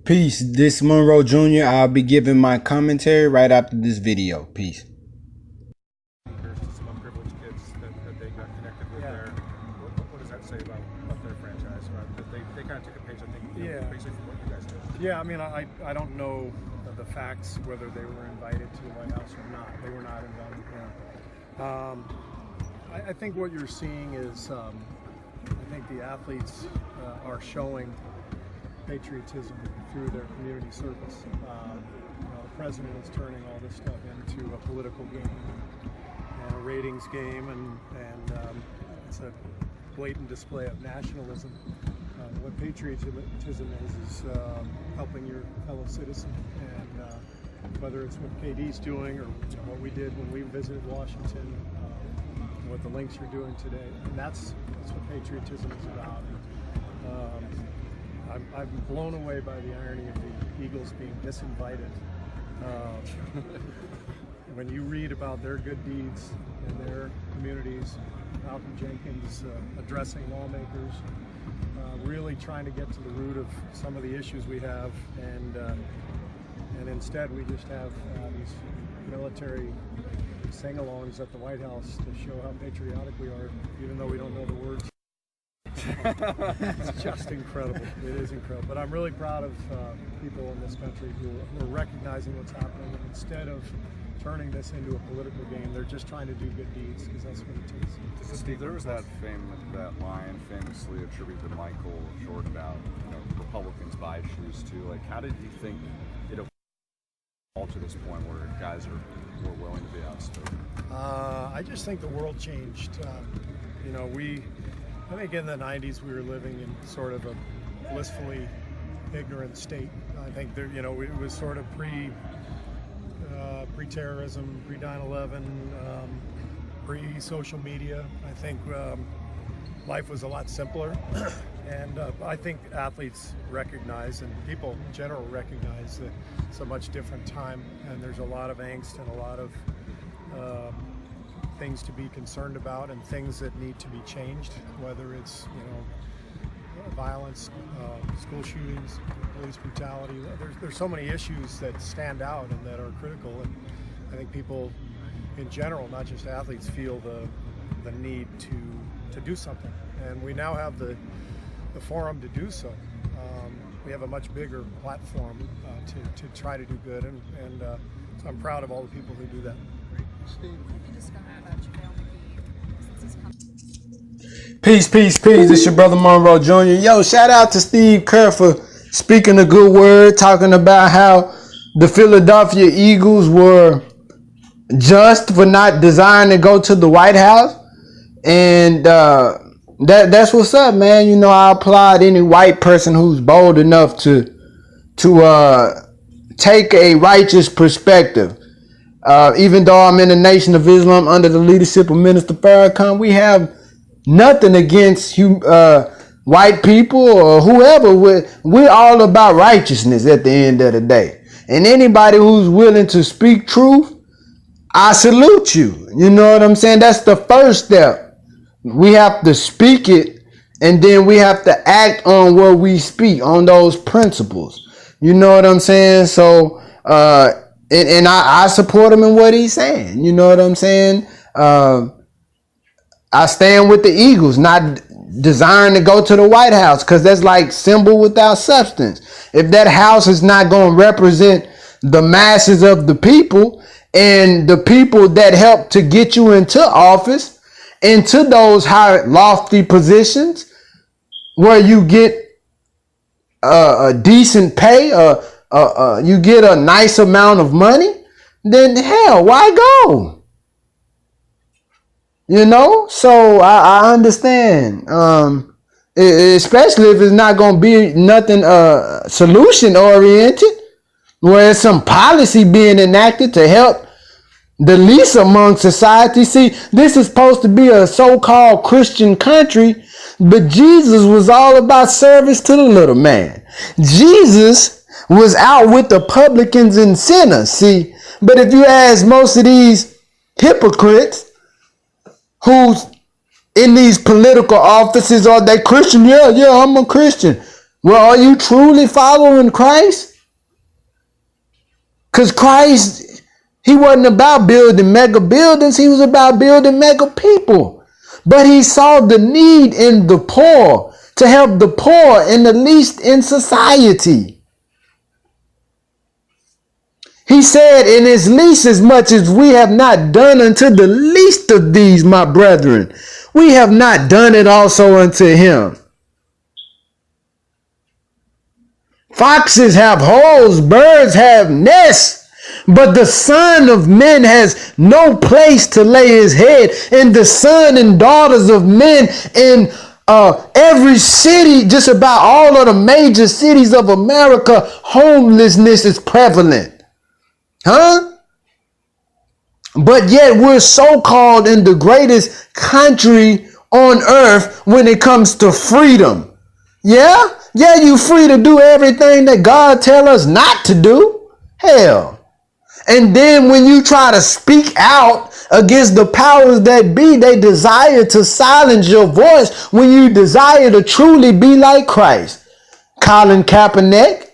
Peace. This Monroe Jr. I'll be giving my commentary right after this video. Peace. There's some unprivileged kids that they got connected with there. What does that say about their franchise? They kind of took a page, I think, basically from what you guys did. Yeah, I mean, I don't know the facts, whether they were invited to the White House or not. They were not invited. I think what you're seeing is, I think the athletes are showing patriotism through their community service. The president is turning all this stuff into a political game and a ratings game, and it's a blatant display of nationalism. What patriotism is helping your fellow citizen, and whether it's what KD's doing or what we did when we visited Washington, what the Lynx are doing today, and that's what patriotism is about. I'm blown away by the irony of the Eagles being disinvited. When you read about their good deeds in their communities, Malcolm Jenkins addressing lawmakers, really trying to get to the root of some of the issues we have, and instead we just have these military sing-alongs at the White House to show how patriotic we are, even though we don't know the words. It's just incredible. It is incredible. But I'm really proud of people in this country who are recognizing what's happening, and instead of turning this into a political game, they're just trying to do good deeds, because that's what it takes. Steve, there was that line famously attributed to Michael Jordan about Republicans buy shoes too. Like, how did you think it evolved to this point where guys are more willing to be outspoken? I just think the world changed. I think in the 90s we were living in sort of a blissfully ignorant state. I think there, it was sort of pre-terrorism, pre-9/11, pre-social media. I think life was a lot simpler, and I think athletes recognize, and people in general recognize, that it's a much different time, and there's a lot of angst and a lot of things to be concerned about, and things that need to be changed, whether it's violence, school shootings, police brutality. There's so many issues that stand out and that are critical, and I think people in general, not just athletes, feel the need to do something, and we now have the forum to do so. We have a much bigger platform to try to do good, and so I'm proud of all the people who do that. Steve, can you just comment about JaVale McGee? Peace. It's your brother Monroe Jr. Yo, shout out to Steve Kerr for speaking a good word, talking about how the Philadelphia Eagles were just for not desiring to go to the White House. And that's what's up, man. I applaud any white person who's bold enough to take a righteous perspective. Even though I'm in the Nation of Islam under the leadership of Minister Farrakhan, we have nothing against white people or whoever. We're all about righteousness at the end of the day. And anybody who's willing to speak truth, I salute you. You know what I'm saying? That's the first step. We have to speak it, and then we have to act on what we speak, on those principles. You know what I'm saying? So, and I support him in what he's saying. You know what I'm saying? I stand with the Eagles, not desiring to go to the White House, because that's like symbol without substance. If that house is not going to represent the masses of the people and the people that help to get you into office, into those high, lofty positions where you get a decent pay, you get a nice amount of money, then hell, why go? So I understand, especially if it's not going to be nothing solution oriented, where it's some policy being enacted to help the least among society. See, this is supposed to be a so-called Christian country, but Jesus was all about service to the little man. Jesus was out with the publicans and sinners, see. But if you ask most of these hypocrites who's in these political offices, are they Christian? Yeah, I'm a Christian. Well, are you truly following Christ? Because Christ, he wasn't about building mega buildings. He was about building mega people. But he saw the need in the poor, to help the poor and the least in society. He said, in his least as much as we have not done unto the least of these, my brethren, we have not done it also unto him. Foxes have holes, birds have nests, but the Son of Men has no place to lay his head. And the son and daughters of men in every city, just about all of the major cities of America, homelessness is prevalent. Huh? But yet we're so-called in the greatest country on earth when it comes to freedom. Yeah? Yeah, you free to do everything that God tell us not to do. Hell. And then when you try to speak out against the powers that be, they desire to silence your voice when you desire to truly be like Christ. Colin Kaepernick.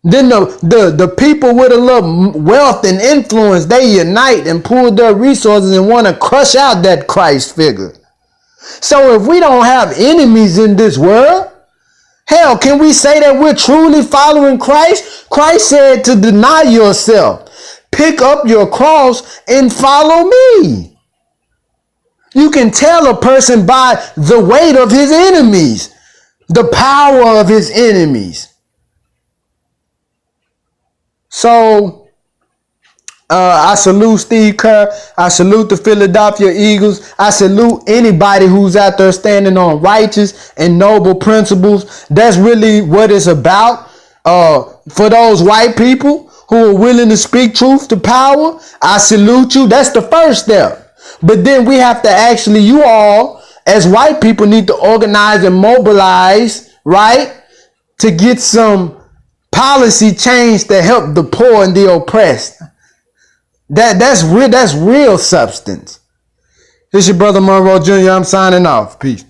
Then the people with a little wealth and influence, they unite and pool their resources and want to crush out that Christ figure. So if we don't have enemies in this world, hell, can we say that we're truly following Christ? Christ said to deny yourself, pick up your cross and follow me. You can tell a person by the weight of his enemies, the power of his enemies. So I salute Steve Kerr. I salute the Philadelphia Eagles. I salute anybody who's out there standing on righteous and noble principles. That's really what it's about. For those white people who are willing to speak truth to power, I salute you. That's the first step. But then we have to actually, you all as white people need to organize and mobilize, right? To get some policy change to help the poor and the oppressed. That's real substance. This is your brother Monroe Jr. I'm signing off. Peace.